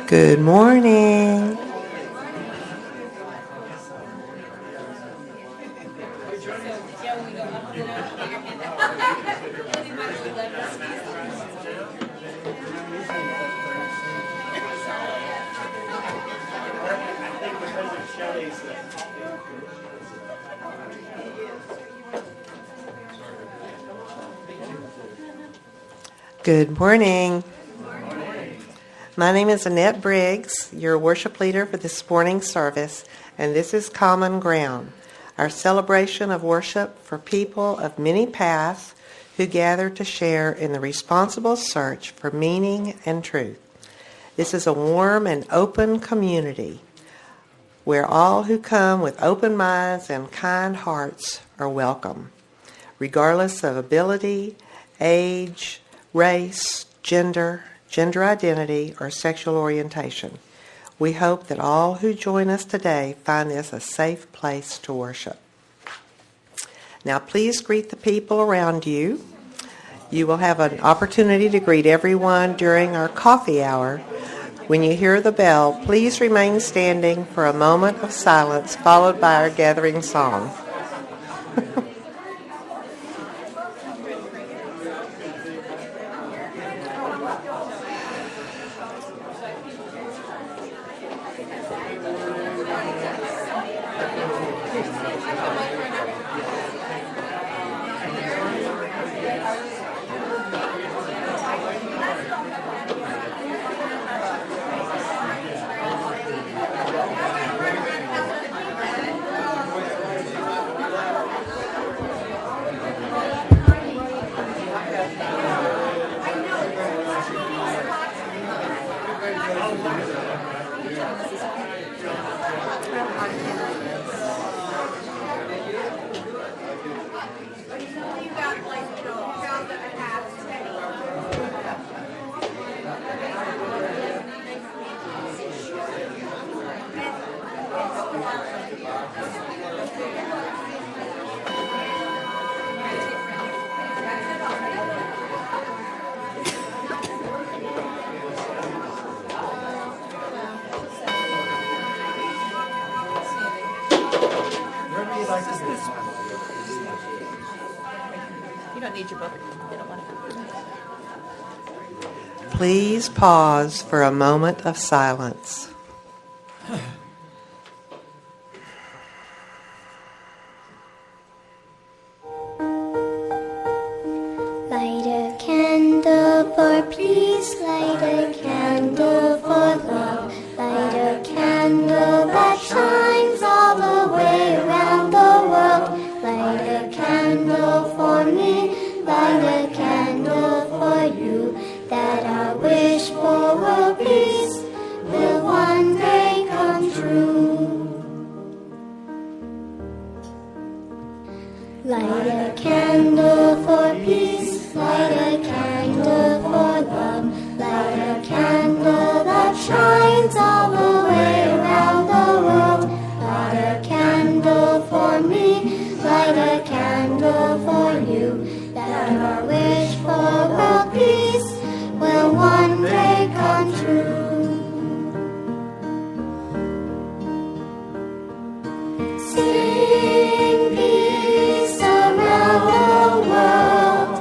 Good morning. Good morning. My name is Annette Briggs, your worship leader for this morning's service, and this is Common Ground, our celebration of worship for people of many paths who gather to share in the responsible search for meaning and truth. This is a warm and open community where all who come with open minds and kind hearts are welcome, regardless of ability, age, race, gender identity, or sexual orientation. We hope that all who join us today find this a safe place to worship. Now please greet the people around you. You will have an opportunity to greet everyone during our coffee hour. When you hear the bell, please remain standing for a moment of silence followed by our gathering song. Please pause for a moment of silence. Light a candle for peace, light a candle for love, light a candle that shines all the way around the world. Light a candle for me, light a candle for you, that our wish for world peace will one day come true. Light a candle for peace, light a candle for love, light a candle that shines all the way around the world. Light a candle for me, light a candle for you, that our wish for world peace will one day come true. Sing peace around the world.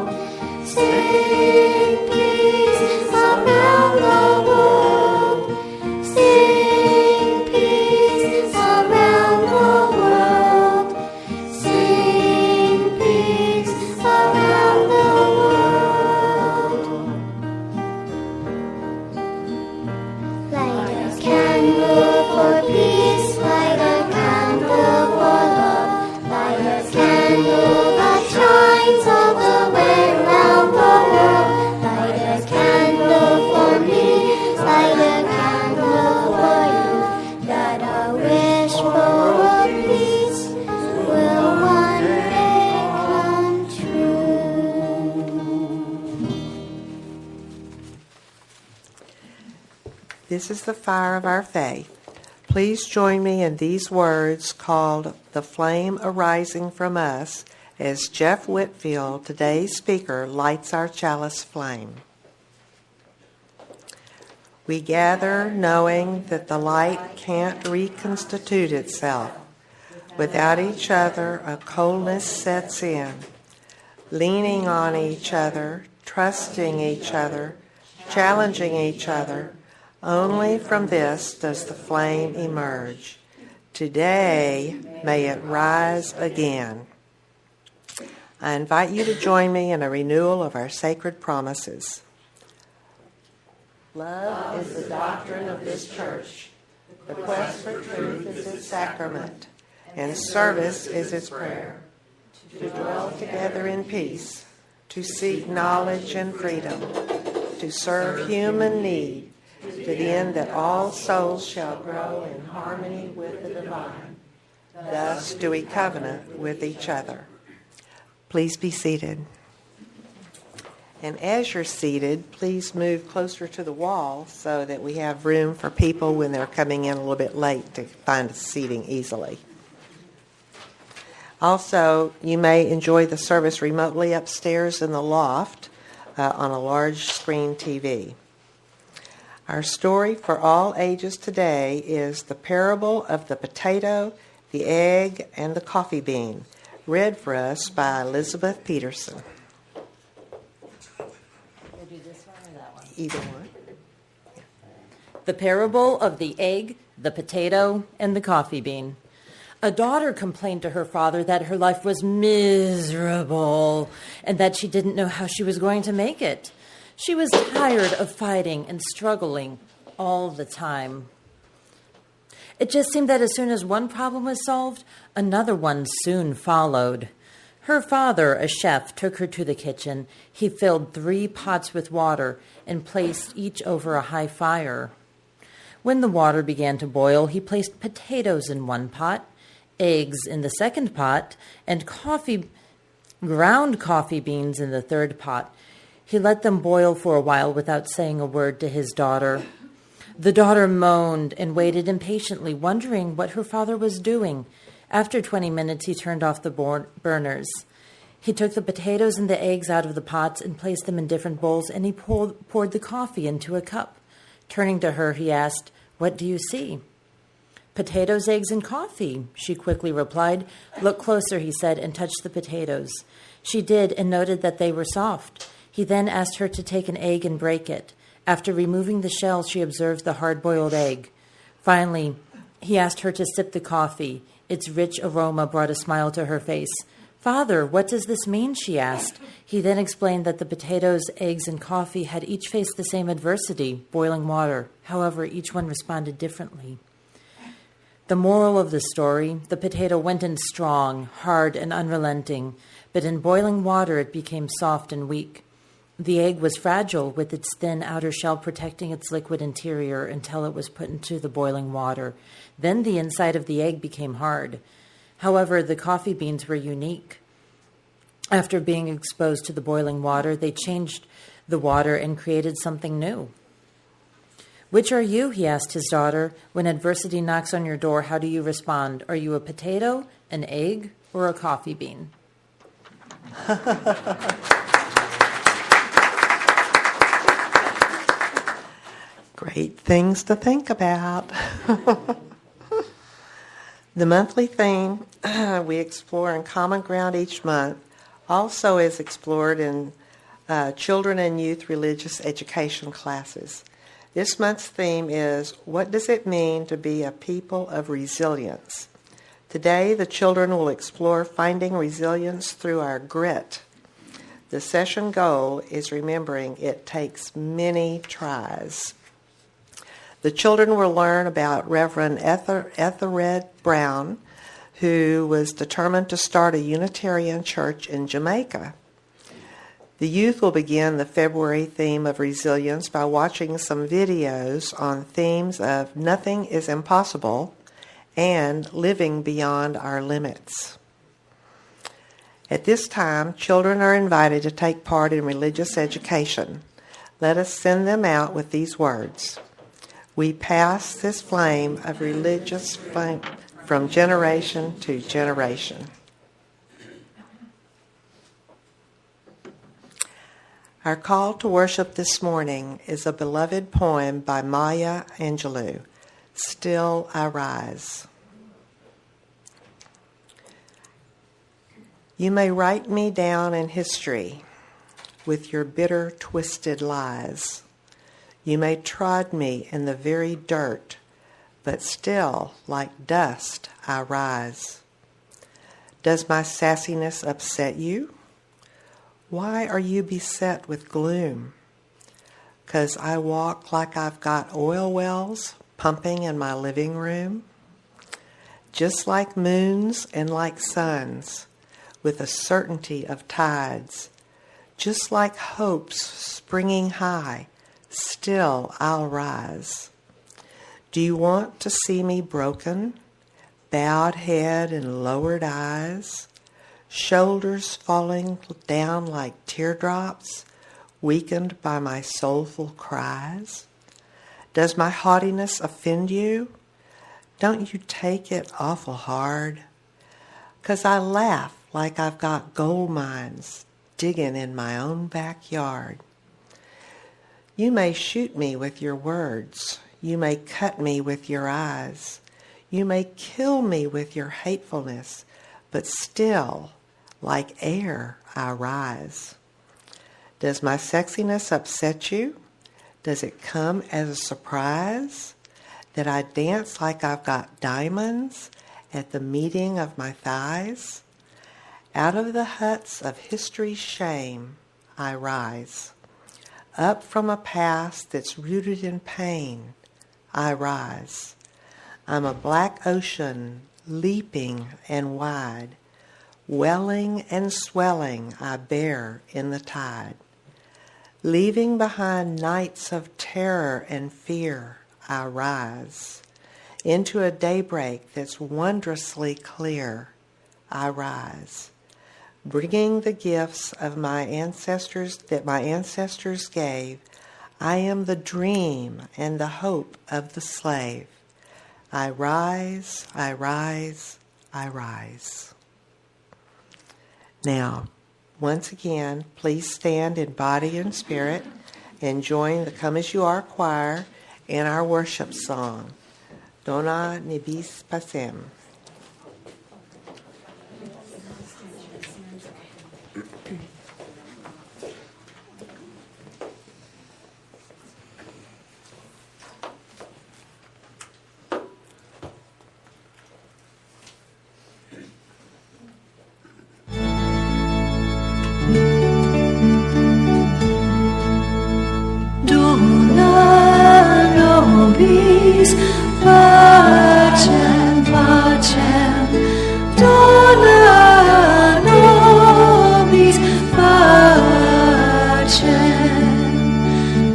Sing peace around the world. Sing peace around the world. Sing peace around the world. Light a candle for peace, light a candle for love, light a candle that shines all the way around the world. Light a candle for me, light a candle for you, that our wish for world peace will one day come true. This is the fire of our faith. Please join me in these words called "The Flame Arising from Us" as Jeff Whitfield, today's speaker, lights our chalice flame. We gather knowing that the light can't reconstitute itself. Without each other, a coldness sets in. Leaning on each other, trusting each other, challenging each other, only from this does the flame emerge. Today, may it rise again. I invite you to join me in a renewal of our sacred promises. Love is the doctrine of this church. The quest for truth is its sacrament, and service is its prayer. To dwell together in peace, to seek knowledge and freedom, to serve human need, to the end that all souls shall grow in harmony with the divine. Thus do we covenant with each other. Please be seated. And as you're seated, please move closer to the wall so that we have room for people when they're coming in a little bit late to find seating easily. Also, you may enjoy the service remotely upstairs in the loft on a large screen TV. Our story for all ages today is the parable of the potato, the egg, and the coffee bean, read for us by Elizabeth Peterson. Either one. The parable of the egg, the potato, and the coffee bean. A daughter complained to her father that her life was miserable and that she didn't know how she was going to make it. She was tired of fighting and struggling all the time. It just seemed that as soon as one problem was solved, another one soon followed. Her father, a chef, took her to the kitchen. He filled 3 pots with water and placed each over a high fire. When the water began to boil, he placed potatoes in one pot, eggs in the second pot, and ground coffee beans in the third pot. He let them boil for a while without saying a word to his daughter. The daughter moaned and waited impatiently, wondering what her father was doing. After 20 minutes, he turned off the burners. He took the potatoes and the eggs out of the pots and placed them in different bowls, and he poured the coffee into a cup. Turning to her, he asked, "What do you see?" "Potatoes, eggs, and coffee," she quickly replied. "Look closer," he said, and touched the potatoes. She did, and noted that they were soft. He then asked her to take an egg and break it. After removing the shell, she observed the hard-boiled egg. Finally, he asked her to sip the coffee. Its rich aroma brought a smile to her face. "Father, what does this mean?" she asked. He then explained that the potatoes, eggs, and coffee had each faced the same adversity, boiling water. However, each one responded differently. The moral of the story: the potato went in strong, hard, and unrelenting, but in boiling water it became soft and weak. The egg was fragile, with its thin outer shell protecting its liquid interior until it was put into the boiling water. Then the inside of the egg became hard. However, the coffee beans were unique. After being exposed to the boiling water, they changed the water and created something new. "Which are you?" he asked his daughter. "When adversity knocks on your door, how do you respond? Are you a potato, an egg, or a coffee bean?" Great things to think about. The monthly theme we explore in Common Ground each month also is explored in children and youth religious education classes. This month's theme is, what does it mean to be a people of resilience? Today, the children will explore finding resilience through our grit. The session goal is remembering it takes many tries. The children will learn about Reverend Ethelred Brown, who was determined to start a Unitarian church in Jamaica. The youth will begin the February theme of resilience by watching some videos on themes of nothing is impossible and living beyond our limits. At this time, children are invited to take part in religious education. Let us send them out with these words. We pass this flame of religious flame from generation to generation. Our call to worship this morning is a beloved poem by Maya Angelou, Still I Rise. You may write me down in history with your bitter, twisted lies. You may trod me in the very dirt, but still, like dust, I rise. Does my sassiness upset you? Why are you beset with gloom? 'Cause I walk like I've got oil wells pumping in my living room? Just like moons and like suns, with a certainty of tides, just like hopes springing high, still I'll rise. Do you want to see me broken, bowed head and lowered eyes, shoulders falling down like teardrops, weakened by my soulful cries? Does my haughtiness offend you? Don't you take it awful hard? 'Cause I laugh like I've got gold mines digging in my own backyard. You may shoot me with your words. You may cut me with your eyes. You may kill me with your hatefulness, but still, like air, I rise. Does my sexiness upset you? Does it come as a surprise that I dance like I've got diamonds at the meeting of my thighs? Out of the huts of history's shame, I rise. Up from a past that's rooted in pain, I rise. I'm a black ocean, leaping and wide, welling and swelling I bear in the tide. Leaving behind nights of terror and fear, I rise. Into a daybreak that's wondrously clear, I rise. Bringing the gifts of my ancestors that my ancestors gave, I am the dream and the hope of the slave. I rise, I rise, I rise. Now, once again, please stand in body and spirit and join the Come As You Are choir in our worship song, Dona Nibis Pasem. Nobis pacem, pacem, dona nobis pacem,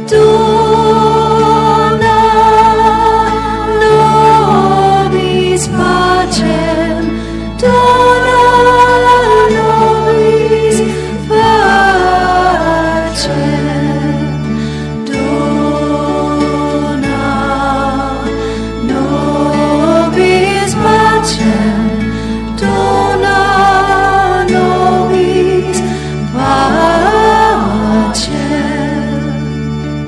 dona nobis pacem, dona nobis pacem, dona nobis pacem, dona nobis pacem,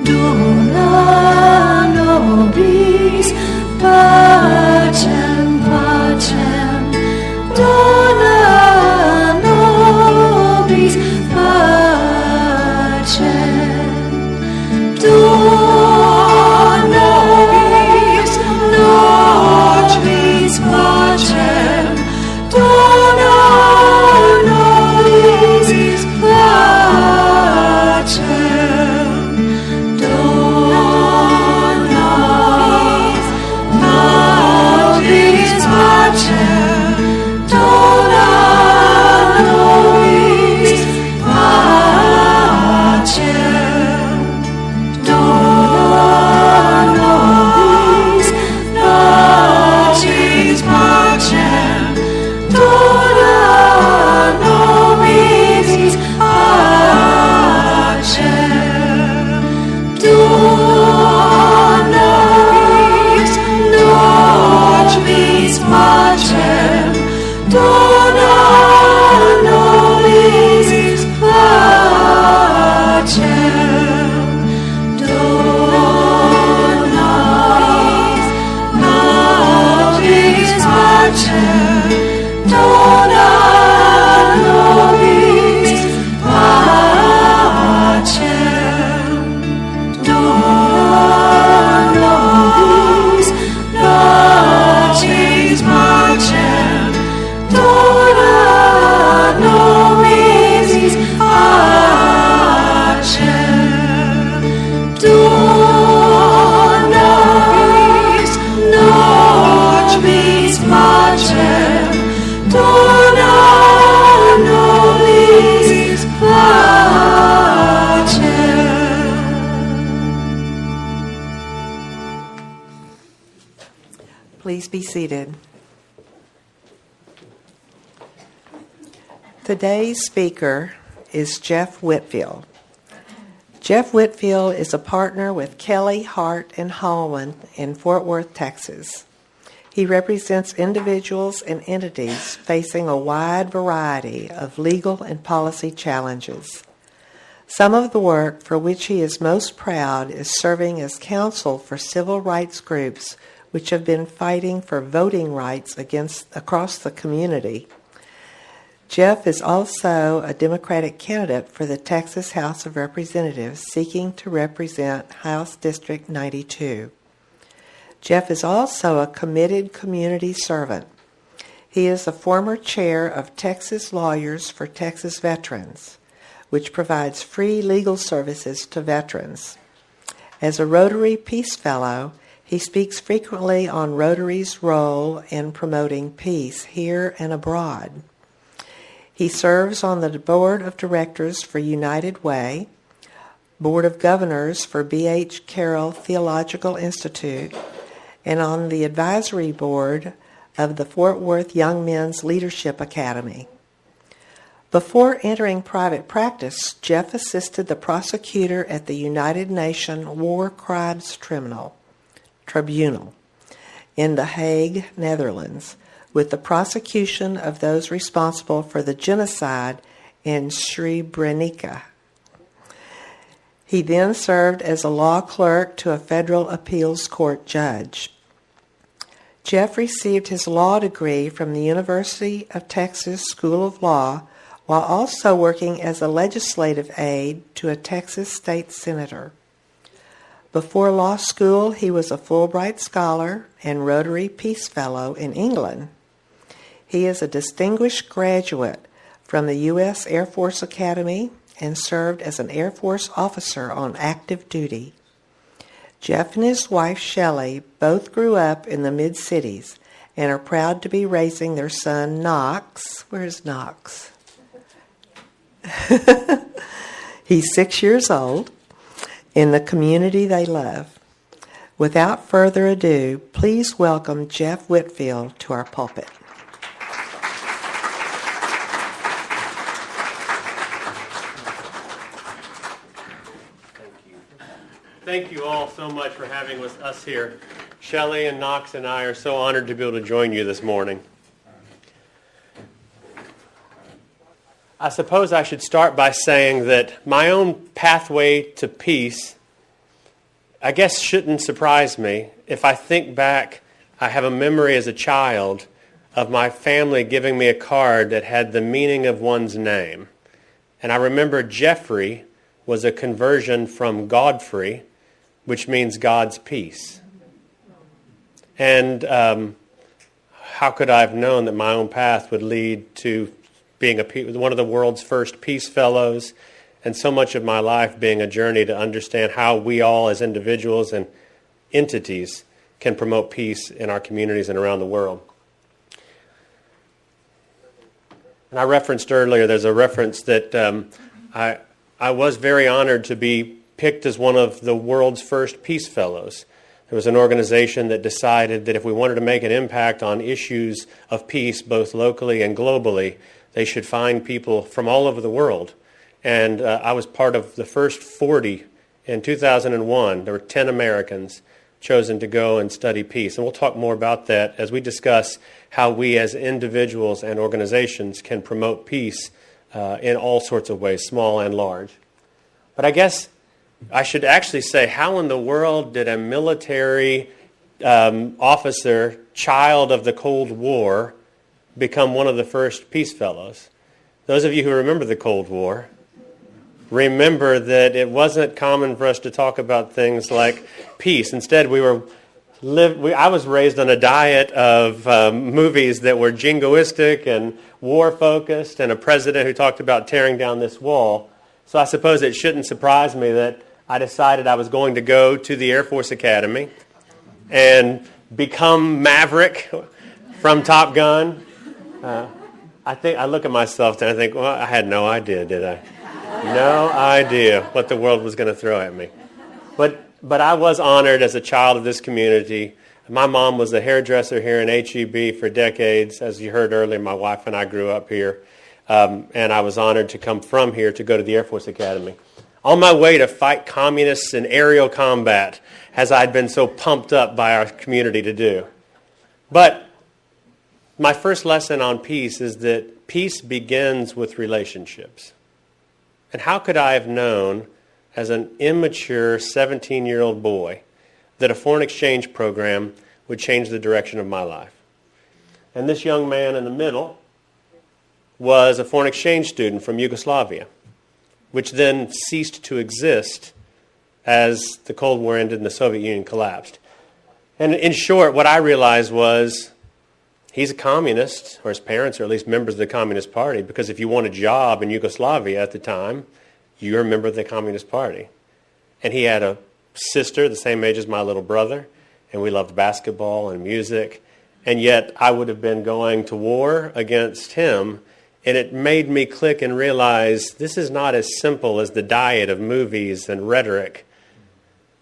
dona please be seated. Today's speaker is Jeff Whitfield. Jeff Whitfield is a partner with Kelly, Hart, and Hallman in Fort Worth, Texas. He represents individuals and entities facing a wide variety of legal and policy challenges. Some of the work for which he is most proud is serving as counsel for civil rights groups which have been fighting for voting rights across the community. Jeff is also a Democratic candidate for the Texas House of Representatives seeking to represent House District 92. Jeff is also a committed community servant. He is a former chair of Texas Lawyers for Texas Veterans, which provides free legal services to veterans. As a Rotary Peace Fellow, he speaks frequently on Rotary's role in promoting peace here and abroad. He serves on the Board of Directors for United Way, Board of Governors for B.H. Carroll Theological Institute, and on the advisory board of the Fort Worth Young Men's Leadership Academy. Before entering private practice, Jeff assisted the prosecutor at the United Nations War Crimes Tribunal in The Hague, Netherlands, with the prosecution of those responsible for the genocide in Srebrenica. He then served as a law clerk to a federal appeals court judge. Jeff received his law degree from the University of Texas School of Law while also working as a legislative aide to a Texas state senator. Before law school, he was a Fulbright Scholar and Rotary Peace Fellow in England. He is a distinguished graduate from the U.S. Air Force Academy and served as an Air Force officer on active duty. Jeff and his wife, Shelley, both grew up in the mid-cities and are proud to be raising their son, Knox. Where's Knox? He's 6 years old in the community they love. Without further ado, please welcome Jeff Whitfield to our pulpit. Thank you all so much for having us here. Shelley and Knox and I are so honored to be able to join you this morning. I suppose I should start by saying that my own pathway to peace, I guess, shouldn't surprise me. If I think back, I have a memory as a child of my family giving me a card that had the meaning of one's name. And I remember Jeffrey was a conversion from Godfrey, which means God's peace. And how could I have known that my own path would lead to being one of the world's first peace fellows, and so much of my life being a journey to understand how we all as individuals and entities can promote peace in our communities and around the world. And I referenced earlier, there's a reference that I was very honored to be picked as one of the world's first peace fellows. There was an organization that decided that if we wanted to make an impact on issues of peace, both locally and globally, they should find people from all over the world. And I was part of the first 40 in 2001. There were 10 Americans chosen to go and study peace. And we'll talk more about that as we discuss how we as individuals and organizations can promote peace in all sorts of ways, small and large. But I guess I should actually say, how in the world did a military officer, child of the Cold War, become one of the first peace fellows? Those of you who remember the Cold War, remember that it wasn't common for us to talk about things like peace. Instead, I was raised on a diet of movies that were jingoistic and war-focused, and a president who talked about tearing down this wall. So I suppose it shouldn't surprise me that I decided I was going to go to the Air Force Academy and become Maverick from Top Gun. I think I look at myself and I think, well, I had no idea, did I? No idea what the world was going to throw at me. But I was honored as a child of this community My mom was a hairdresser here in HEB for decades. As you heard earlier, my wife and I grew up here, and I was honored to come from here to go to the Air Force Academy. On my way to fight communists in aerial combat, as I'd been so pumped up by our community to do. But my first lesson on peace is that peace begins with relationships. And how could I have known, as an immature 17-year-old boy, that a foreign exchange program would change the direction of my life? And this young man in the middle was a foreign exchange student from Yugoslavia, which then ceased to exist as the Cold War ended and the Soviet Union collapsed. And in short, what I realized was he's a communist, or his parents are at least members of the Communist Party, because if you want a job in Yugoslavia at the time, you're a member of the Communist Party. And he had a sister the same age as my little brother, and we loved basketball and music, and yet I would have been going to war against him, and it made me click and realize this is not as simple as the diet of movies and rhetoric,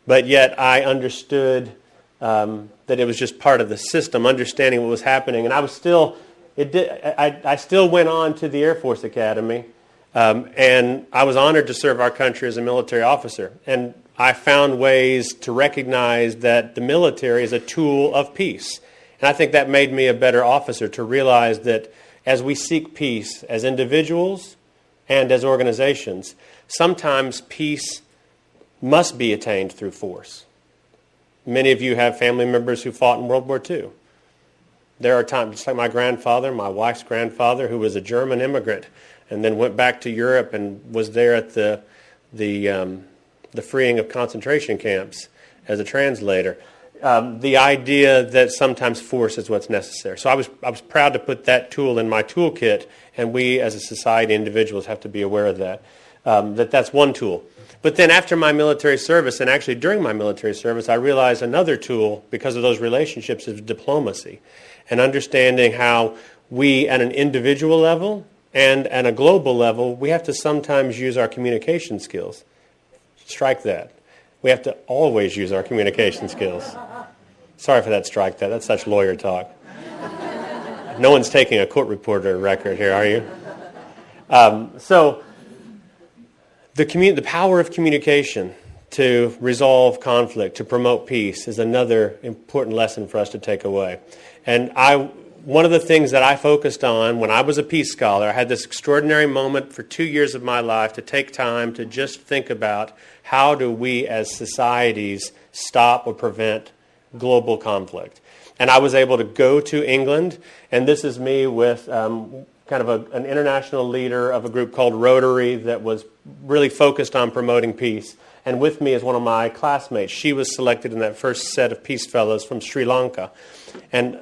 but yet I understood that it was just part of the system, understanding what was happening, and I still went on to the Air Force Academy, and I was honored to serve our country as a military officer, and I found ways to recognize that the military is a tool of peace. And I think that made me a better officer, to realize that as we seek peace as individuals and as organizations, sometimes peace must be attained through force. Many of you have family members who fought in World War II. There are times, just like my grandfather, my wife's grandfather, who was a German immigrant and then went back to Europe and was there at the freeing of concentration camps as a translator. The idea that sometimes force is what's necessary. So I was proud to put that tool in my toolkit, and we as a society, individuals, have to be aware of that. That's one tool. But then after my military service, and actually during my military service, I realized another tool, because of those relationships, is diplomacy, and understanding how we, at an individual level and at a global level, we have to sometimes use our communication skills. Strike that. We have to always use our communication skills. Sorry for that, strike that. That's such lawyer talk. No one's taking a court reporter record here, are you? So the power of communication to resolve conflict, to promote peace, is another important lesson for us to take away. And one of the things that I focused on when I was a peace scholar, I had this extraordinary moment for 2 years of my life to take time to just think about how do we as societies stop or prevent global conflict. And I was able to go to England, and this is me with kind of an international leader of a group called Rotary that was really focused on promoting peace. And with me is one of my classmates. She was selected in that first set of Peace Fellows from Sri Lanka. And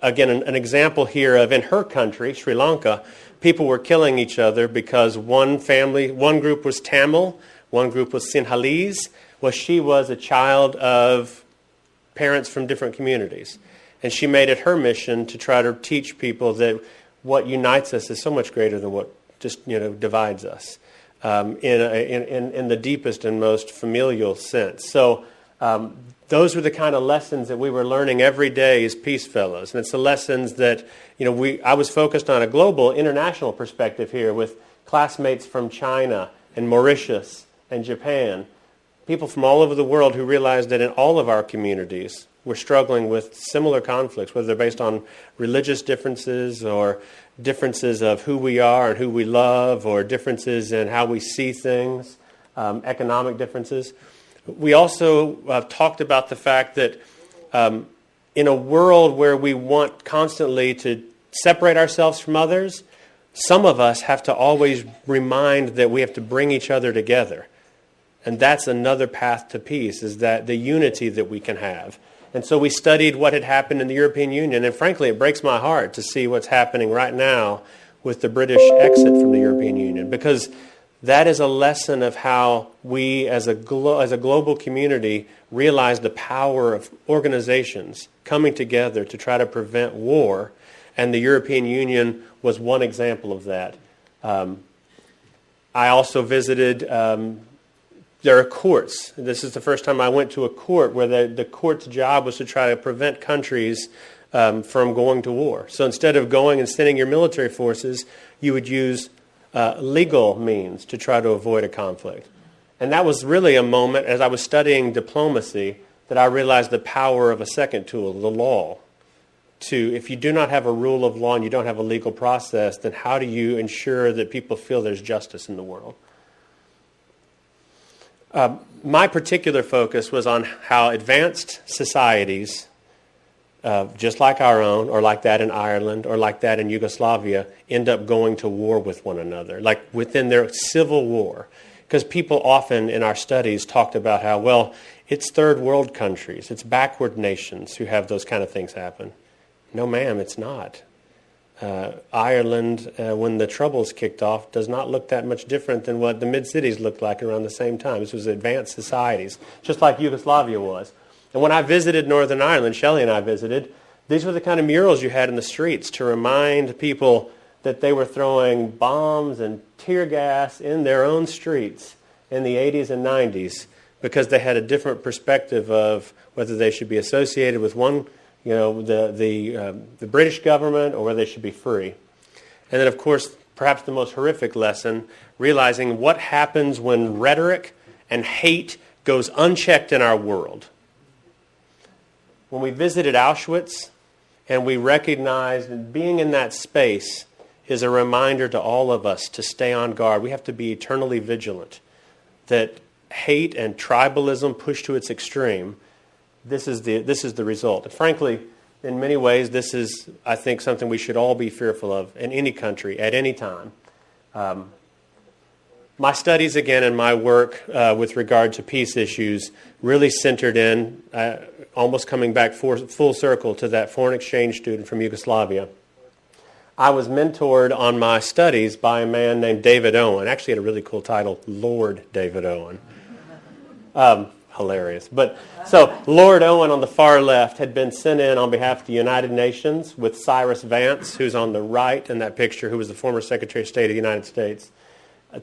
again, an example here of, in her country, Sri Lanka, people were killing each other because one group was Tamil, one group was Sinhalese. Well, she was a child of parents from different communities. And she made it her mission to try to teach people that what unites us is so much greater than what just divides us, in the deepest and most familial sense. So those were the kind of lessons that we were learning every day as Peace Fellows. And it's the lessons that I was focused on a global, international perspective here with classmates from China and Mauritius and Japan, people from all over the world who realized that in all of our communities we're struggling with similar conflicts, whether they're based on religious differences or differences of who we are and who we love, or differences in how we see things, economic differences. We also talked about the fact that in a world where we want constantly to separate ourselves from others, some of us have to always remind that we have to bring each other together. And that's another path to peace, is that the unity that we can have. And so we studied what had happened in the European Union, and frankly, it breaks my heart to see what's happening right now with the British exit from the European Union, because that is a lesson of how we as a global community realize the power of organizations coming together to try to prevent war, and the European Union was one example of that. I also visited there are courts. This is the first time I went to a court where the court's job was to try to prevent countries from going to war. So instead of going and sending your military forces, you would use legal means to try to avoid a conflict. And that was really a moment, as I was studying diplomacy, that I realized the power of a second tool, the law. If you do not have a rule of law and you don't have a legal process, then how do you ensure that people feel there's justice in the world? My particular focus was on how advanced societies, just like our own, or like that in Ireland, or like that in Yugoslavia, end up going to war with one another, like within their civil war. Because people often in our studies talked about how, well, it's third world countries, it's backward nations who have those kind of things happen. No, ma'am, it's not. Ireland, when the Troubles kicked off, does not look that much different than what the mid-cities looked like around the same time. This was advanced societies, just like Yugoslavia was. And when I visited Northern Ireland, Shelley and I visited, these were the kind of murals you had in the streets to remind people that they were throwing bombs and tear gas in their own streets in the 80s and 90s because they had a different perspective of whether they should be associated with one, the British government, or whether they should be free. And then, of course, perhaps the most horrific lesson, realizing what happens when rhetoric and hate goes unchecked in our world. When we visited Auschwitz and we recognized that being in that space is a reminder to all of us to stay on guard. We have to be eternally vigilant. That hate and tribalism pushed to its extreme, this is the result. And frankly, in many ways, this is, I think, something we should all be fearful of in any country at any time. My studies, again, and my work with regard to peace issues really centered in, almost coming back full circle to that foreign exchange student from Yugoslavia. I was mentored on my studies by a man named David Owen. Actually had a really cool title, Lord David Owen. Hilarious. But so Lord Owen on the far left had been sent in on behalf of the United Nations with Cyrus Vance, who's on the right in that picture, who was the former Secretary of State of the United States,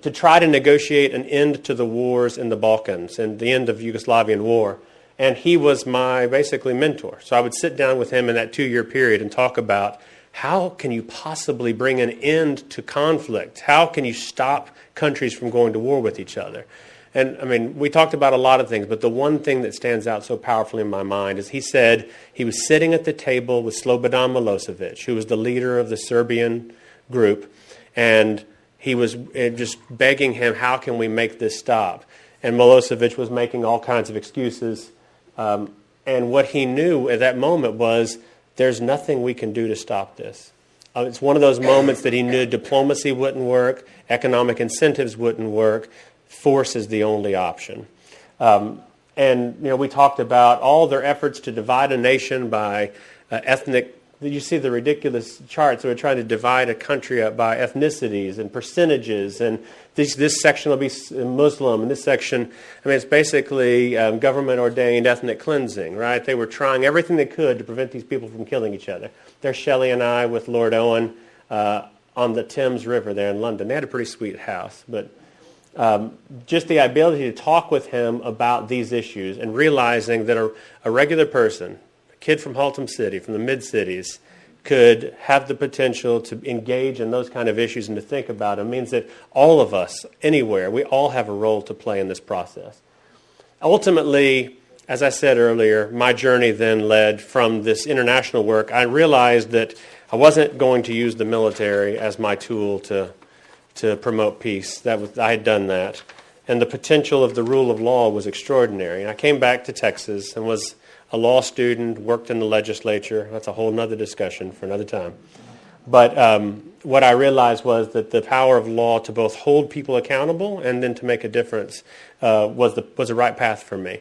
to try to negotiate an end to the wars in the Balkans and the end of Yugoslavian war. And he was my basically mentor. So I would sit down with him in that 2-year period and talk about how can you possibly bring an end to conflict? How can you stop countries from going to war with each other? And, I mean, we talked about a lot of things, but the one thing that stands out so powerfully in my mind is he said he was sitting at the table with Slobodan Milosevic, who was the leader of the Serbian group, and he was just begging him, how can we make this stop? And Milosevic was making all kinds of excuses. And what he knew at that moment was, there's nothing we can do to stop this. It's one of those moments that he knew diplomacy wouldn't work, economic incentives wouldn't work, force is the only option. And we talked about all their efforts to divide a nation by ethnic. You see the ridiculous charts. They were trying to divide a country up by ethnicities and percentages, and this section will be Muslim, and this section, it's basically government-ordained ethnic cleansing, right? They were trying everything they could to prevent these people from killing each other. There's Shelley and I with Lord Owen on the Thames River there in London. They had a pretty sweet house, but just the ability to talk with him about these issues and realizing that a regular person, a kid from Haltom City, from the mid-cities, could have the potential to engage in those kind of issues and to think about them means that all of us, anywhere, we all have a role to play in this process. Ultimately, as I said earlier, my journey then led from this international work. I realized that I wasn't going to use the military as my tool to promote peace. I had done that. And the potential of the rule of law was extraordinary. And I came back to Texas and was a law student, worked in the legislature. That's a whole other discussion for another time. But what I realized was that the power of law to both hold people accountable and then to make a difference was the right path for me.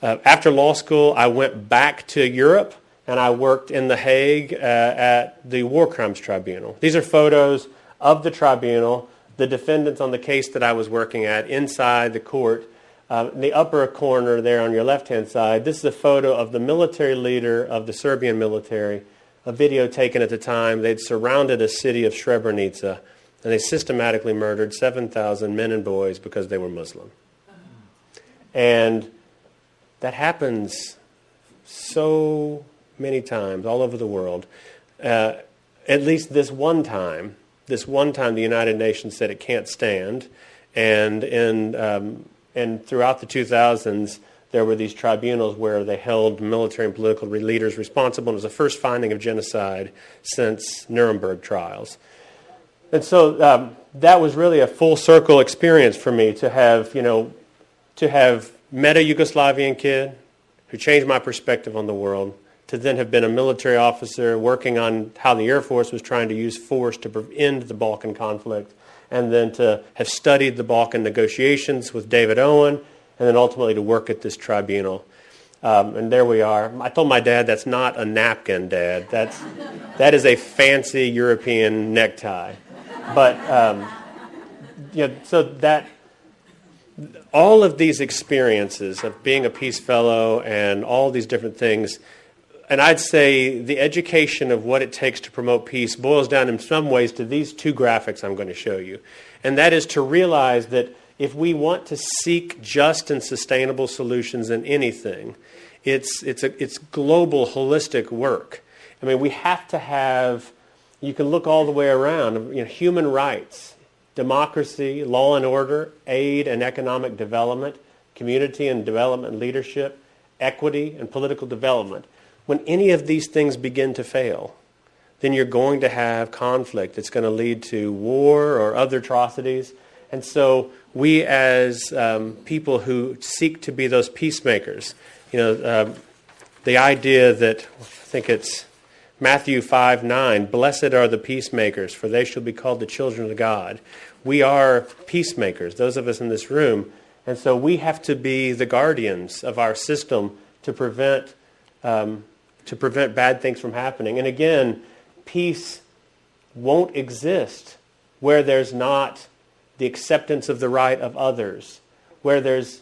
After law school, I went back to Europe and I worked in The Hague at the War Crimes Tribunal. These are photos of the tribunal, the defendants on the case that I was working at inside the court. In the upper corner there on your left-hand side, this is a photo of the military leader of the Serbian military, a video taken at the time. They'd surrounded a city of Srebrenica, and they systematically murdered 7,000 men and boys because they were Muslim. And that happens so many times all over the world. At least this one time the United Nations said it can't stand. And throughout the 2000s, there were these tribunals where they held military and political leaders responsible. It was the first finding of genocide since Nuremberg trials. And so that was really a full circle experience for me to have met a Yugoslavian kid who changed my perspective on the world, to then have been a military officer working on how the Air Force was trying to use force to end the Balkan conflict, and then to have studied the Balkan negotiations with David Owen, and then ultimately to work at this tribunal. And there we are. I told my dad, that's not a napkin, Dad. That is a fancy European necktie. But so that all of these experiences of being a Peace Fellow and all these different things, and I'd say the education of what it takes to promote peace boils down in some ways to these two graphics I'm going to show you. And that is to realize that if we want to seek just and sustainable solutions in anything, it's global, holistic work. I mean, we have to have, you can look all the way around, human rights, democracy, law and order, aid and economic development, community and development leadership, equity and political development. When any of these things begin to fail, then you're going to have conflict that's going to lead to war or other atrocities. And so we as people who seek to be those peacemakers, the idea that, I think it's Matthew 5:9, blessed are the peacemakers, for they shall be called the children of God. We are peacemakers, those of us in this room. And so we have to be the guardians of our system to prevent bad things from happening. And again, peace won't exist where there's not the acceptance of the right of others, where there's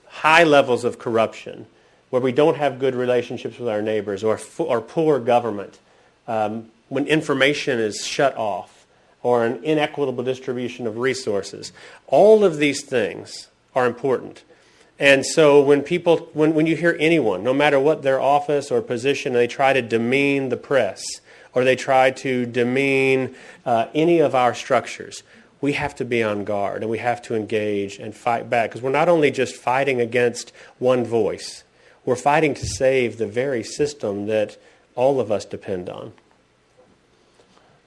high levels of corruption, where we don't have good relationships with our neighbors, or poor government, when information is shut off, or an inequitable distribution of resources. All of these things are important. And so when you hear anyone, no matter what their office or position, they try to demean the press, or they try to demean any of our structures, we have to be on guard, and we have to engage and fight back. Because we're not only just fighting against one voice, we're fighting to save the very system that all of us depend on.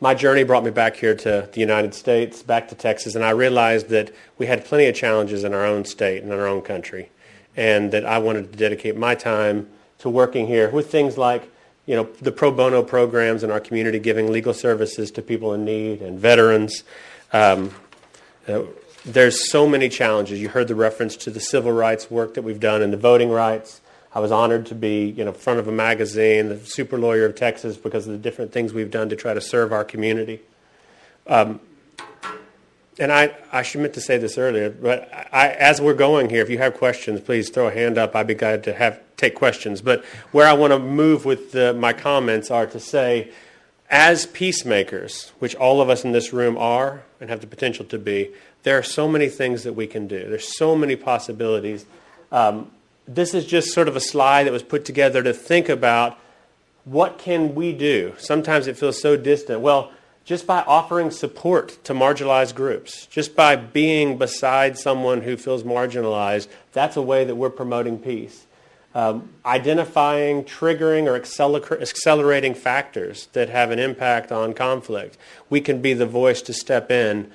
My journey brought me back here to the United States, back to Texas, and I realized that we had plenty of challenges in our own state and in our own country, and that I wanted to dedicate my time to working here with things like, the pro bono programs in our community, giving legal services to people in need and veterans. There's so many challenges. You heard the reference to the civil rights work that we've done and the voting rights. I was honored to be, front of a magazine, the Super Lawyer of Texas, because of the different things we've done to try to serve our community. And I should meant to say this earlier, but as we're going here, if you have questions, please throw a hand up. I'd be glad to take questions. But where I want to move with my comments are to say, as peacemakers, which all of us in this room are and have the potential to be, there are so many things that we can do. There's so many possibilities. This is just sort of a slide that was put together to think about what can we do. Sometimes it feels so distant. Well, just by offering support to marginalized groups, just by being beside someone who feels marginalized, that's a way that we're promoting peace. Identifying, triggering, or accelerating factors that have an impact on conflict. We can be the voice to step in,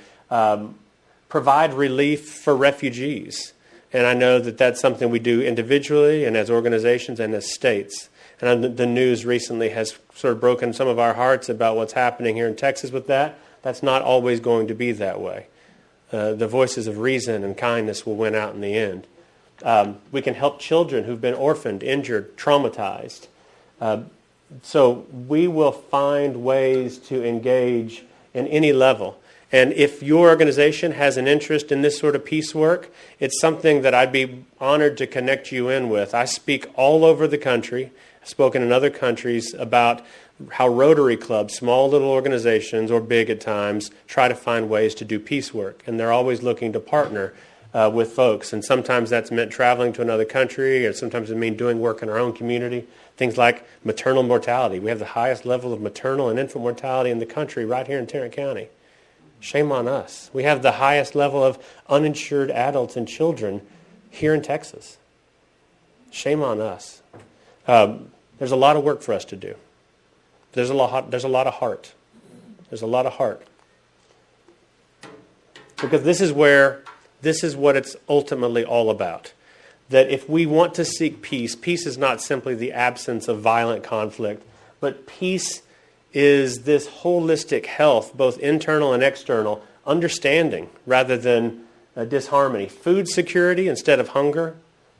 provide relief for refugees. And I know that that's something we do individually and as organizations and as states. And the news recently has sort of broken some of our hearts about what's happening here in Texas with that. That's not always going to be that way. The voices of reason and kindness will win out in the end. We can help children who've been orphaned, injured, traumatized. So we will find ways to engage in any level. And if your organization has an interest in this sort of peace work, it's something that I'd be honored to connect you in with. I speak all over the country. I've spoken in other countries about how Rotary clubs, small little organizations, or big at times, try to find ways to do peace work. And they're always looking to partner with folks. And sometimes that's meant traveling to another country, or sometimes it means doing work in our own community. Things like maternal mortality. We have the highest level of maternal and infant mortality in the country right here in Tarrant County. Shame on us. We have the highest level of uninsured adults and children here in Texas. Shame on us. There's a lot of work for us to do. There's a lot of heart. There's a lot of heart. Because this is what it's ultimately all about. That if we want to seek peace, peace is not simply the absence of violent conflict, but peace is this holistic health, both internal and external, understanding rather than disharmony. Food security instead of hunger,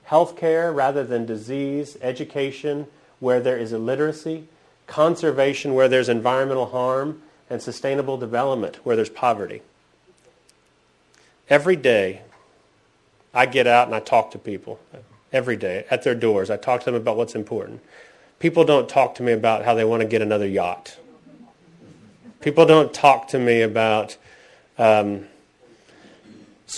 health care rather than disease, education where there is illiteracy, conservation where there's environmental harm, and sustainable development where there's poverty. Every day, I get out and I talk to people. Every day, at their doors, I talk to them about what's important. People don't talk to me about how they want to get another yacht. People don't talk to me about so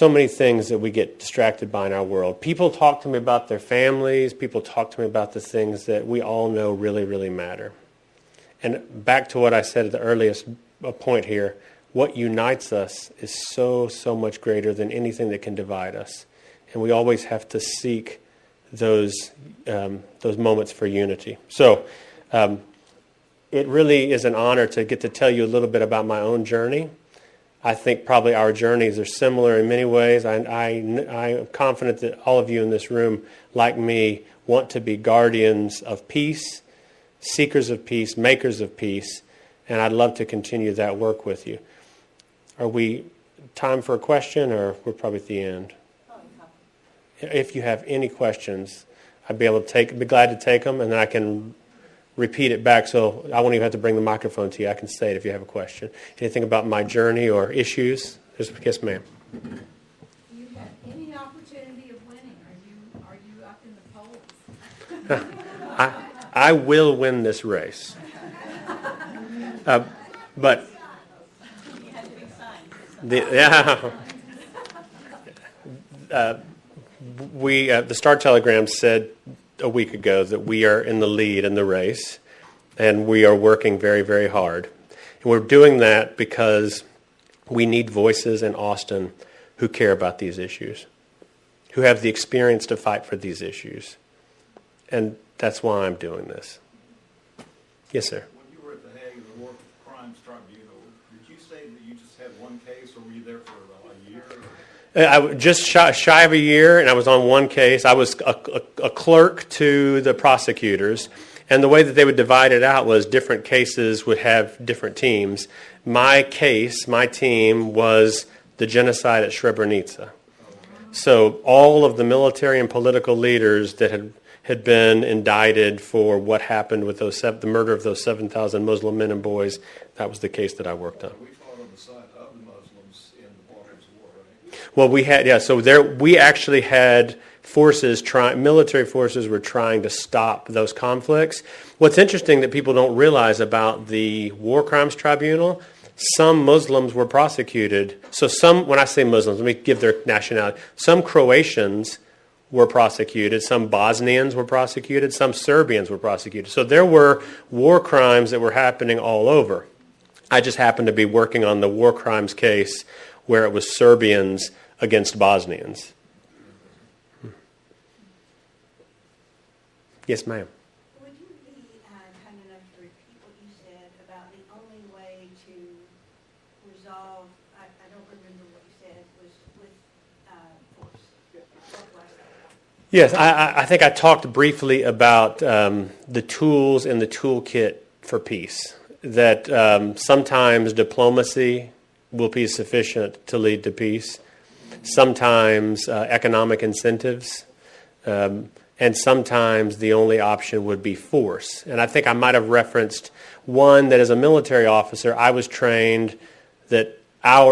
many things that we get distracted by in our world. People talk to me about their families. People talk to me about the things that we all know really, really matter. And back to what I said at the earliest point here, what unites us is so, so much greater than anything that can divide us. And we always have to seek those moments for unity. So it really is an honor to get to tell you a little bit about my own journey. I think probably our journeys are similar in many ways. I am confident that all of you in this room, like me, want to be guardians of peace, seekers of peace, makers of peace, and I'd love to continue that work with you. Are we time for a question, or we're probably at the end? If you have any questions, I'd be glad to take them, and then I can repeat it back, so I won't even have to bring the microphone to you. I can say it if you have a question. Anything about my journey or issues? Yes, ma'am. Do you have any opportunity of winning? Are you up in the polls? I will win this race. But the Star Telegram said a week ago that we are in the lead in the race, and we are working very, very hard. And we're doing that because we need voices in Austin who care about these issues, who have the experience to fight for these issues. And that's why I'm doing this. Yes, sir. When you were at the Hague, the War Crimes Tribunal, did you say that you just had one case, or were you there for a year? I was just shy of a year, and I was on one case. I was a clerk to the prosecutors, and the way that they would divide it out was different cases would have different teams. My case, my team, was the genocide at Srebrenica. So all of the military and political leaders that had been indicted for what happened with the murder of those 7,000 Muslim men and boys, that was the case that I worked on. We fought on the side of the Muslims in the Balkans War, right? Well, we actually had military forces were trying to stop those conflicts. What's interesting that people don't realize about the War Crimes Tribunal, some Muslims were prosecuted. So when I say Muslims, let me give their nationality. Some Croatians were prosecuted, some Bosnians were prosecuted, some Serbians were prosecuted. So there were war crimes that were happening all over. I just happened to be working on the war crimes case where it was Serbians against Bosnians. Yes, ma'am. Would you be kind enough to repeat what you said about the only way to resolve, I don't remember what you said, was with force? Yes, I think I talked briefly about the tools in the toolkit for peace, that sometimes diplomacy will be sufficient to lead to peace, sometimes economic incentives, and sometimes the only option would be force. And I think I might have referenced one that as a military officer, I was trained that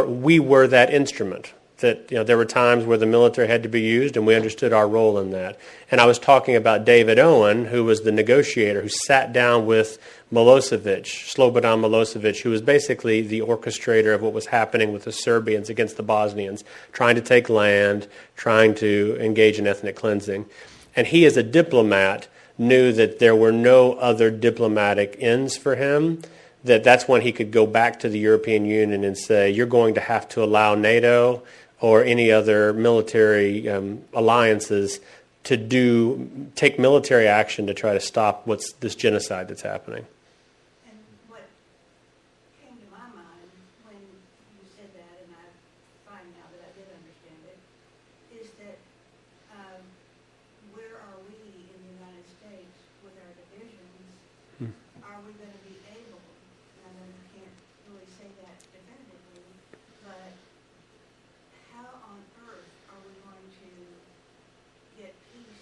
we were that instrument, that there were times where the military had to be used, and we understood our role in that. And I was talking about David Owen, who was the negotiator who sat down with Milosevic, Slobodan Milosevic, who was basically the orchestrator of what was happening with the Serbians against the Bosnians, trying to take land, trying to engage in ethnic cleansing. And he, as a diplomat, knew that there were no other diplomatic ends for him, that's when he could go back to the European Union and say, you're going to have to allow NATO or any other military alliances to take military action to try to stop this genocide that's happening. And what came to my mind when you said that, and I find now that I did understand it, is that where are we in the United States with our divisions? Are we going to be able, and I know you can't really say that definitively, but how on earth are we going to get peace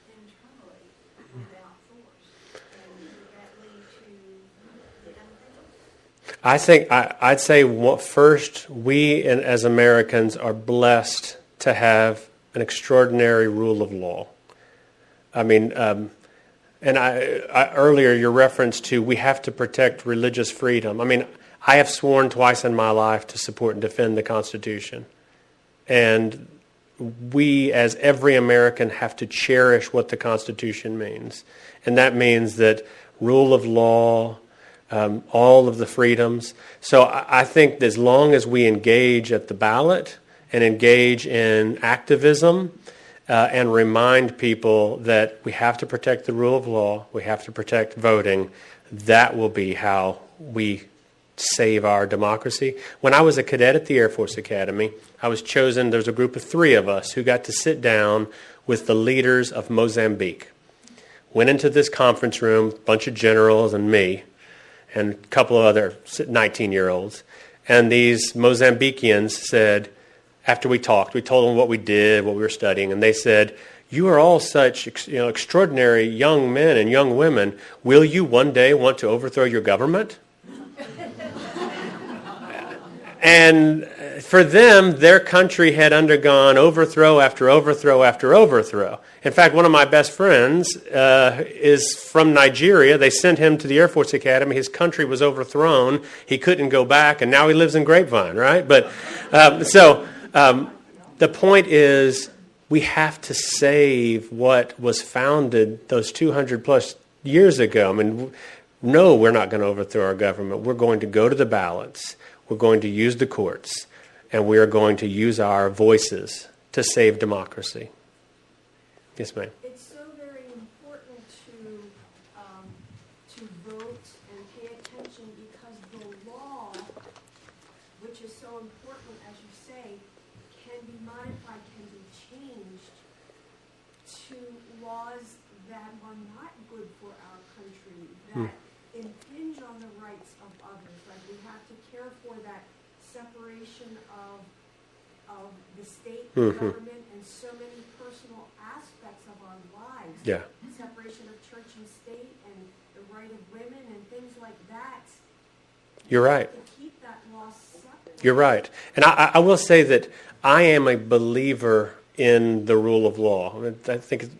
internally without force? And would that lead to the unthinkable? I think I'd say first, we as Americans are blessed to have an extraordinary rule of law. I mean, and I earlier your reference to we have to protect religious freedom. I mean, I have sworn twice in my life to support and defend the Constitution. And we, as every American, have to cherish what the Constitution means. And that means that rule of law, all of the freedoms. So I think as long as we engage at the ballot and engage in activism and remind people that we have to protect the rule of law, we have to protect voting, that will be how we save our democracy. When I was a cadet at the Air Force Academy, I was chosen, there's a group of 3 of us who got to sit down with the leaders of Mozambique. Went into this conference room, a bunch of generals and me, and a couple of other 19-year-olds. And these Mozambikians said, after we talked, we told them what we did, what we were studying, and they said, you are all such extraordinary young men and young women. Will you one day want to overthrow your government? And for them, their country had undergone overthrow after overthrow after overthrow. In fact, one of my best friends is from Nigeria. They sent him to the Air Force Academy. His country was overthrown. He couldn't go back, and now he lives in Grapevine, right? But the point is we have to save what was founded those 200 plus years ago. I mean, no, we're not going to overthrow our government. We're going to go to the ballots. We're going to use the courts, and we are going to use our voices to save democracy. Yes, ma'am. It's so very important to vote and pay attention because the law, which is so important, as you say, can be modified, can be changed to laws that are not good for our country, that impinge on the rights of others. Like we have to care for that separation of the state, the government, and so many personal aspects of our lives. Yeah. Separation of church and state and the right of women and things like that. You're right. To keep that law separate. You're right. And I will say that I am a believer in the rule of law. I think,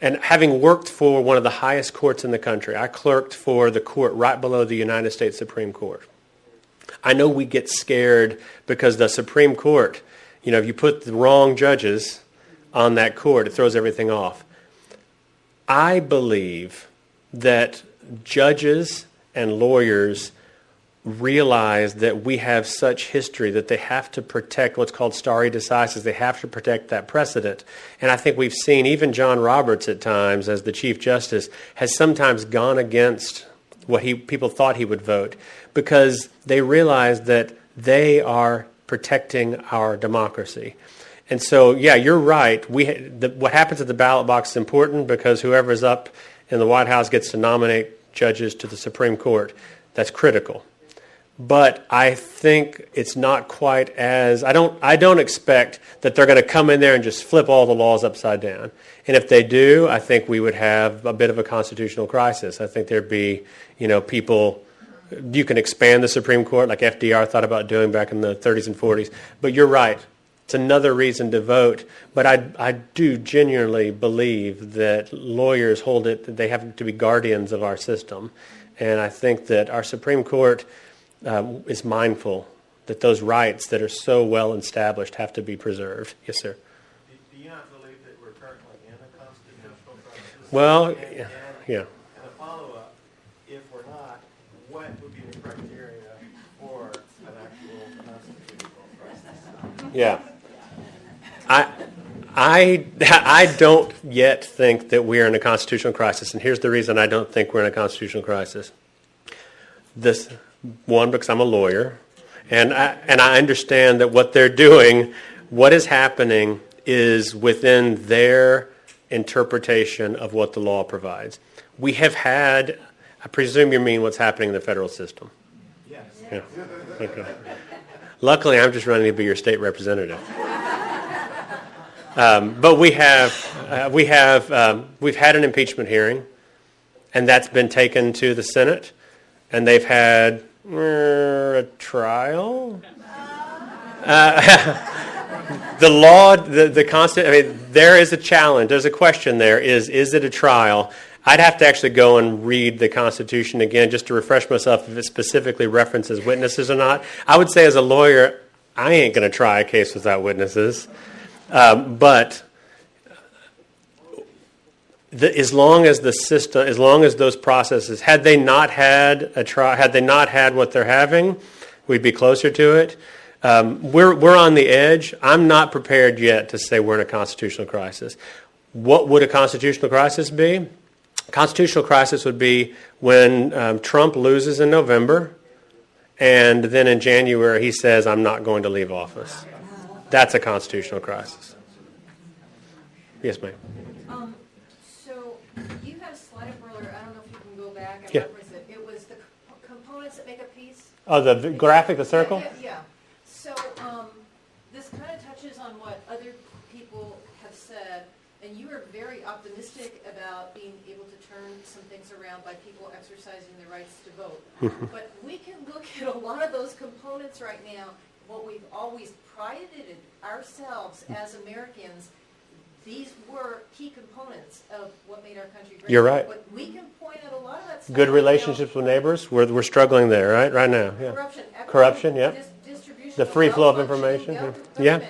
and having worked for one of the highest courts in the country, I clerked for the court right below the United States Supreme Court. I know we get scared because the Supreme Court, if you put the wrong judges on that court, it throws everything off. I believe that judges and lawyers realize that we have such history that they have to protect what's called stare decisis. They have to protect that precedent. And I think we've seen even John Roberts at times, as the Chief Justice, has sometimes gone against what people thought he would vote because they realize that they are protecting our democracy. And so, yeah, you're right. What happens at the ballot box is important because whoever's up in the White House gets to nominate judges to the Supreme Court. That's critical. But I think it's not quite as, I don't expect that they're going to come in there and just flip all the laws upside down. And if they do, I think we would have a bit of a constitutional crisis. I think there'd be, people, you can expand the Supreme Court like FDR thought about doing back in the 30s and 40s. But you're right. It's another reason to vote. But I do genuinely believe that lawyers hold it, that they have to be guardians of our system. And I think that our Supreme Court is mindful that those rights that are so well established have to be preserved. Yes, sir. Do you not believe that we're currently in a constitutional crisis? Well, yeah. And a follow-up, if we're not, what would be the criteria for an actual constitutional crisis? Yeah. I don't yet think that we are in a constitutional crisis, and here's the reason I don't think we're in a constitutional crisis. This one, because I'm a lawyer, and I understand that what they're doing, what is happening, is within their interpretation of what the law provides. We have had, I presume you mean what's happening in the federal system. Yes. Yeah. Okay. Luckily, I'm just running to be your state representative. But we've had an impeachment hearing, and that's been taken to the Senate, and they've had a trial. The law, the constant. I mean, there is a challenge. There's a question there. Is it a trial? I'd have to actually go and read the Constitution again just to refresh myself if it specifically references witnesses or not. I would say as a lawyer, I ain't going to try a case without witnesses. But as long as the system, as long as those processes, had they not had a trial, had they not had what they're having, we'd be closer to it. We're on the edge. I'm not prepared yet to say we're in a constitutional crisis. What would a constitutional crisis be? Constitutional crisis would be when Trump loses in November, and then in January he says, "I'm not going to leave office." That's a constitutional crisis. Yes, ma'am. So you had a slide up earlier. I don't know if you can go back and Yeah. reference it. It was the components that make a piece. Oh, the graphic, the circle? Yeah. So this kind of touches on what other people have said, and you are very optimistic about being able to turn some things around by people exercising their rights to vote. But we can look at a lot of those components right now. What we've always prided ourselves as Americans, these were key components of what made our country great. You're right. But we can point at a lot of that stuff. Good relationships with neighbors. We're struggling there, right now. Yeah. Corruption, yeah. Distribution The free of flow of well-functioning information. government. Yeah.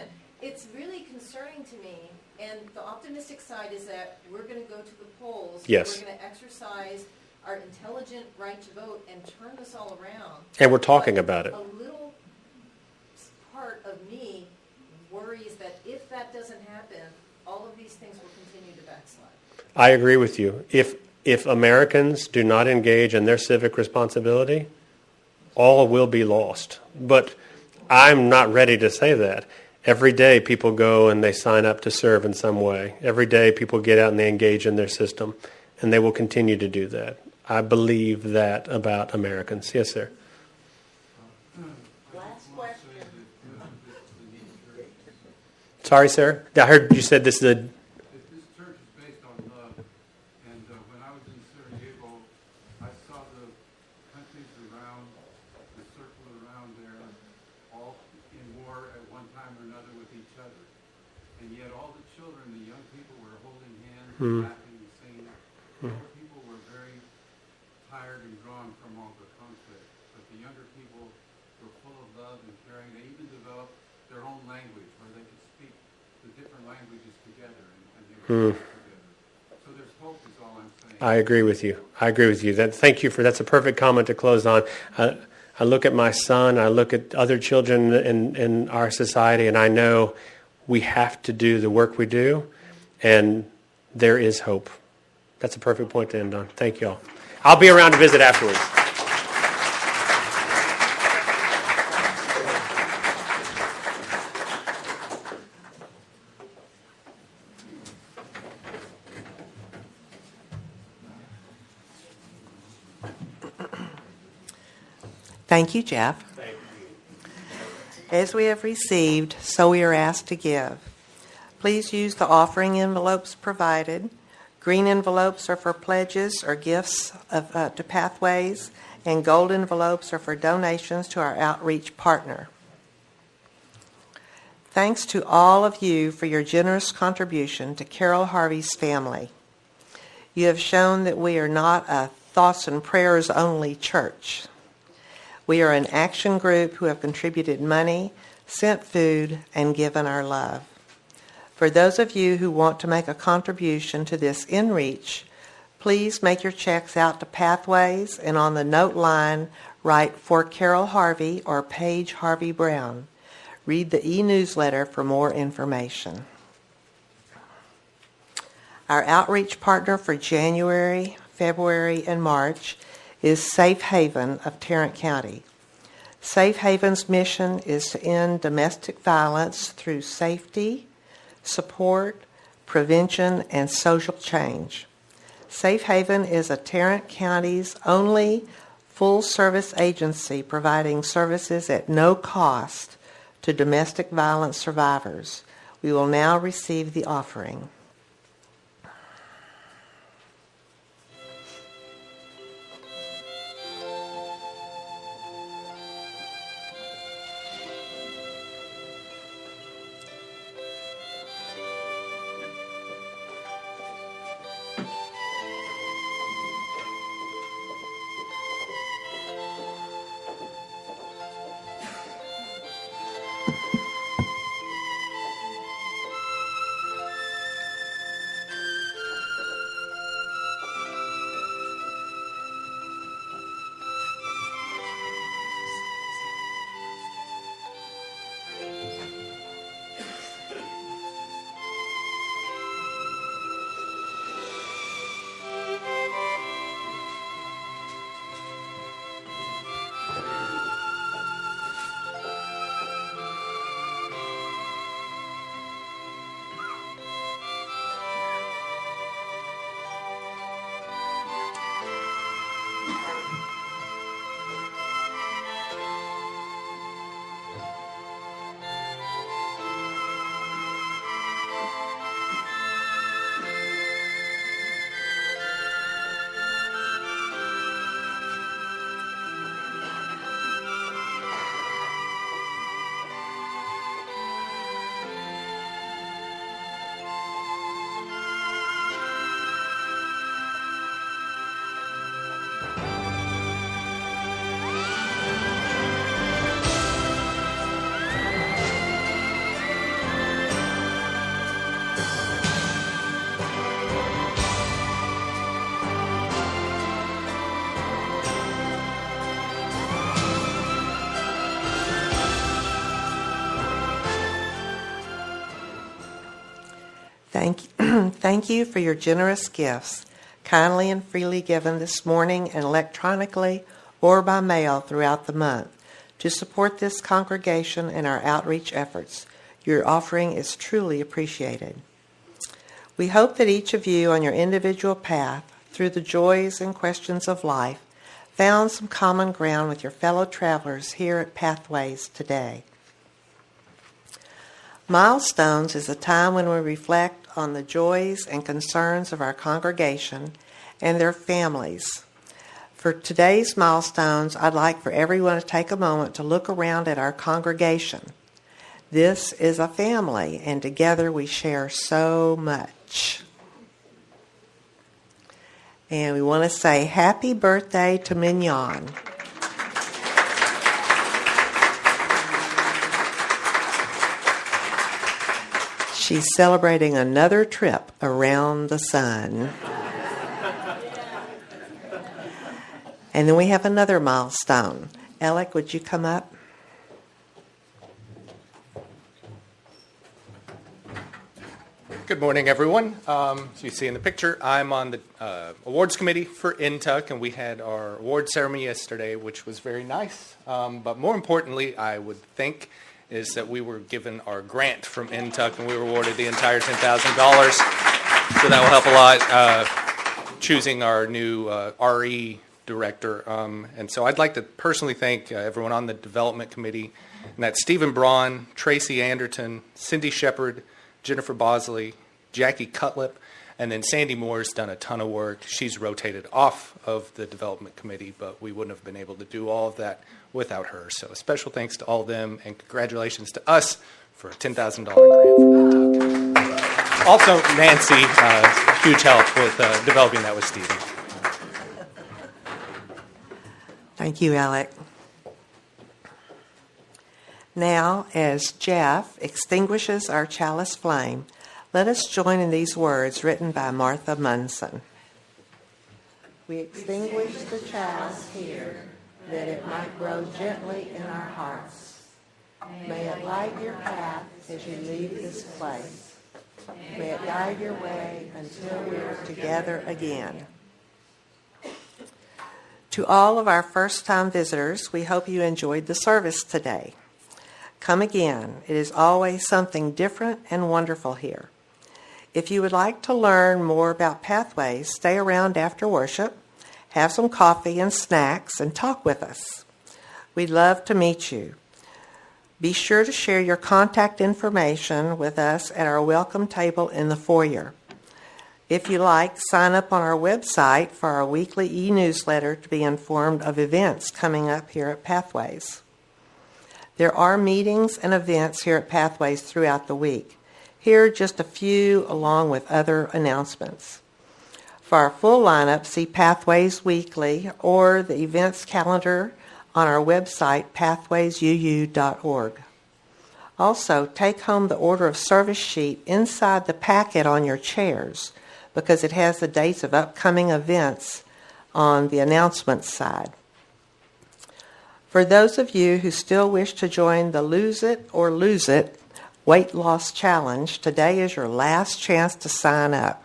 It's really concerning to me, and the optimistic side is that we're going to go to the polls. Yes. We're going to exercise our intelligent right to vote and turn this all around. And we're talking about it. A little part of me worries that if that doesn't happen, all of these things will continue to backslide. I agree with you. If Americans do not engage in their civic responsibility, all will be lost. But I'm not ready to say that. Every day people go and they sign up to serve in some way. Every day people get out and they engage in their system, and they will continue to do that. I believe that about Americans. Yes, sir. Last question. Sorry, sir. I heard you said this is a... This church is based on love, and when I was in Sarajevo, I saw the countries around, the circle around there, all in war at one time or another with each other. And yet all the children, the young people were holding hands, laughing and singing. The older people were very tired and drawn from all the conflict, but the younger people were full of love and caring. They even developed their own language where they could speak the different languages together, and they would work together. So there's hope is all I'm saying. I agree with you. Thank you for that's a perfect comment to close on. I look at my son, I look at other children in our society, and I know we have to do the work we do, and there is hope. That's a perfect point to end on. Thank you all. I'll be around to visit afterwards. Thank you, Jeff. As we have received, so we are asked to give. Please use the offering envelopes provided. Green envelopes are for pledges or gifts to Pathways, and gold envelopes are for donations to our outreach partner. Thanks to all of you for your generous contribution to Carol Harvey's family. You have shown that we are not a thoughts and prayers only church. We are an action group who have contributed money, sent food, and given our love. For those of you who want to make a contribution to this inReach, please make your checks out to Pathways, and on the note line, write for Carol Harvey or Paige Harvey Brown. Read the e-newsletter for more information. Our outreach partner for January, February, and March is Safe Haven of Tarrant County. Safe Haven's mission is to end domestic violence through safety, support, prevention, and social change. Safe Haven is a Tarrant County's only full-service agency providing services at no cost to domestic violence survivors. We will now receive the offering. Thank you for your generous gifts, kindly and freely given this morning and electronically or by mail throughout the month, to support this congregation and our outreach efforts. Your offering is truly appreciated. We hope that each of you on your individual path, through the joys and questions of life, found some common ground with your fellow travelers here at Pathways today. Milestones is a time when we reflect on the joys and concerns of our congregation and their families. For today's milestones, I'd like for everyone to take a moment to look around at our congregation. This is a family, and together we share so much. And we want to say happy birthday to Mignon. She's celebrating another trip around the sun. And then we have another milestone. Alec, would you come up? Good morning, everyone. As you see in the picture, I'm on the awards committee for INTUC, and we had our award ceremony yesterday, which was very nice. But more importantly, I would think, is that we were given our grant from INTUC, and we were awarded the entire $10,000. So that will help a lot choosing our new RE director. And so I'd like to personally thank everyone on the development committee, and that's Stephen Braun, Tracy Anderton, Cindy Shepard, Jennifer Bosley, Jackie Cutlip, and then Sandy Moore's done a ton of work. She's rotated off of the development committee, but we wouldn't have been able to do all of that without her. So a special thanks to all of them, and congratulations to us for a $10,000 grant from Intuck. Also, Nancy, huge help with developing that with Stephen. Thank you, Alec. Now, as Jeff extinguishes our chalice flame, let us join in these words written by Martha Munson. We extinguish the chalice here, that it might grow gently in our hearts. May it light your path as you leave this place. May it guide your way until we are together again. To all of our first-time visitors, we hope you enjoyed the service today. Come again. It is always something different and wonderful here. If you would like to learn more about Pathways, stay around after worship, have some coffee and snacks, and talk with us. We'd love to meet you. Be sure to share your contact information with us at our welcome table in the foyer. If you like, sign up on our website for our weekly e-newsletter to be informed of events coming up here at Pathways. There are meetings and events here at Pathways throughout the week. Here are just a few along with other announcements. For our full lineup, see Pathways Weekly or the events calendar on our website, pathwaysuu.org. Also, take home the order of service sheet inside the packet on your chairs because it has the dates of upcoming events on the announcements side. For those of you who still wish to join the Lose It or Lose It Weight Loss Challenge, today is your last chance to sign up.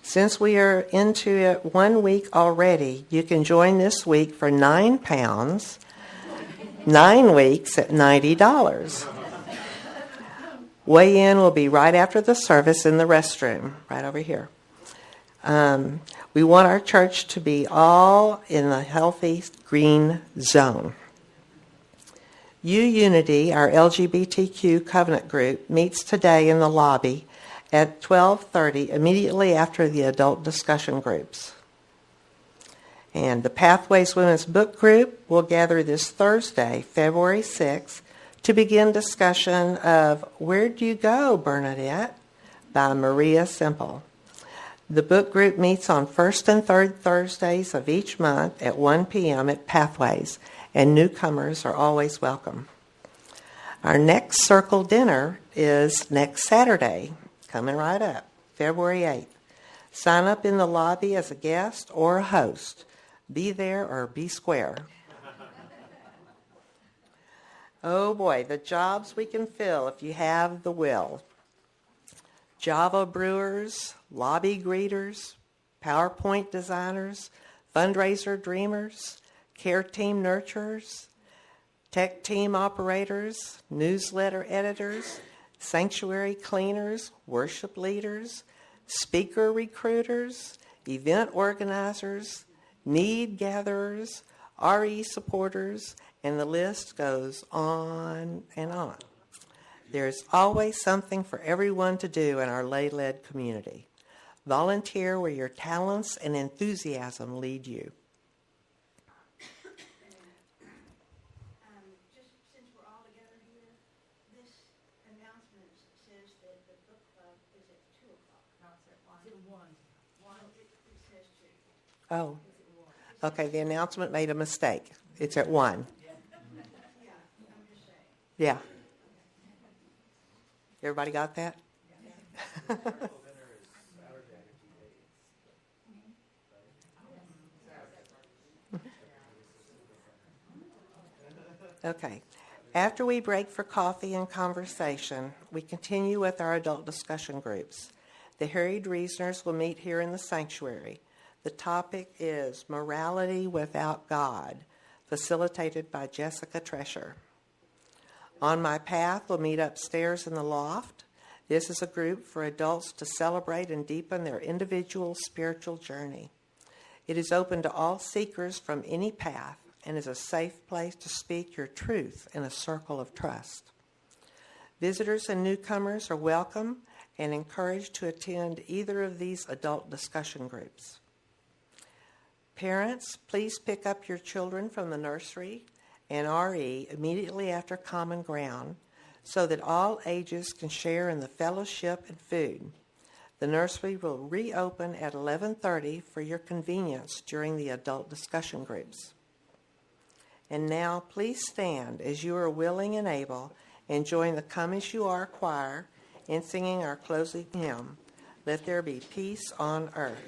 Since we are into it 1 week already, you can join this week for 9 pounds, 9 weeks at $90. Weigh-in will be right after the service in the restroom, right over here. We want our church to be all in the healthy green zone. Unity, our LGBTQ covenant group, meets today in the lobby at 12:30, immediately after the adult discussion groups. And the Pathways Women's Book Group will gather this Thursday, February 6th, to begin discussion of Where Do You Go, Bernadette? By Maria Semple. The book group meets on first and third Thursdays of each month at 1 p.m. at Pathways, and newcomers are always welcome. Our next circle dinner is next Saturday, coming right up, February 8th. Sign up in the lobby as a guest or a host. Be there or be square. Oh boy, the jobs we can fill if you have the will. Java brewers, lobby greeters, PowerPoint designers, fundraiser dreamers, care team nurturers, tech team operators, newsletter editors, sanctuary cleaners, worship leaders, speaker recruiters, event organizers, need gatherers, RE supporters, and the list goes on and on. There's always something for everyone to do in our lay-led community. Volunteer where your talents and enthusiasm lead you. Just since we're all together here, this announcement says that the book club is at 2 o'clock. No, it's at 1. It's at 1. It says 2. Oh, okay, the announcement made a mistake. It's at 1. Yeah, I'm just saying. Yeah. Everybody got that? Okay. After we break for coffee and conversation, we continue with our adult discussion groups. The Harried Reasoners will meet here in the sanctuary. The topic is Morality Without God, facilitated by Jessica Tresher. On My Path will meet upstairs in the loft. This is a group for adults to celebrate and deepen their individual spiritual journey. It is open to all seekers from any path and is a safe place to speak your truth in a circle of trust. Visitors and newcomers are welcome and encouraged to attend either of these adult discussion groups. Parents, please pick up your children from the nursery and RE immediately after Common Ground so that all ages can share in the fellowship and food. The nursery will reopen at 11:30 for your convenience during the adult discussion groups. And now please stand as you are willing and able and join the Come As You Are choir in singing our closing hymn, Let There Be Peace on Earth.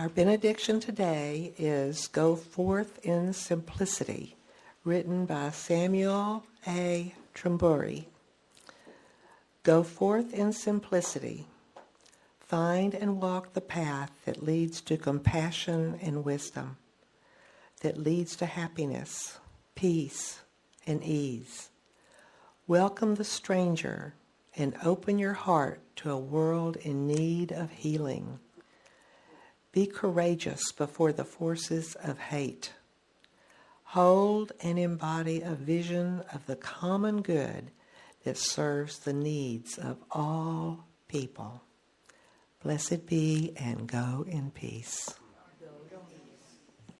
Our benediction today is Go Forth in Simplicity, written by Samuel A. Tremburi. Go forth in simplicity. Find and walk the path that leads to compassion and wisdom, that leads to happiness, peace, and ease. Welcome the stranger and open your heart to a world in need of healing. Be courageous before the forces of hate. Hold and embody a vision of the common good that serves the needs of all people. Blessed be and go in peace.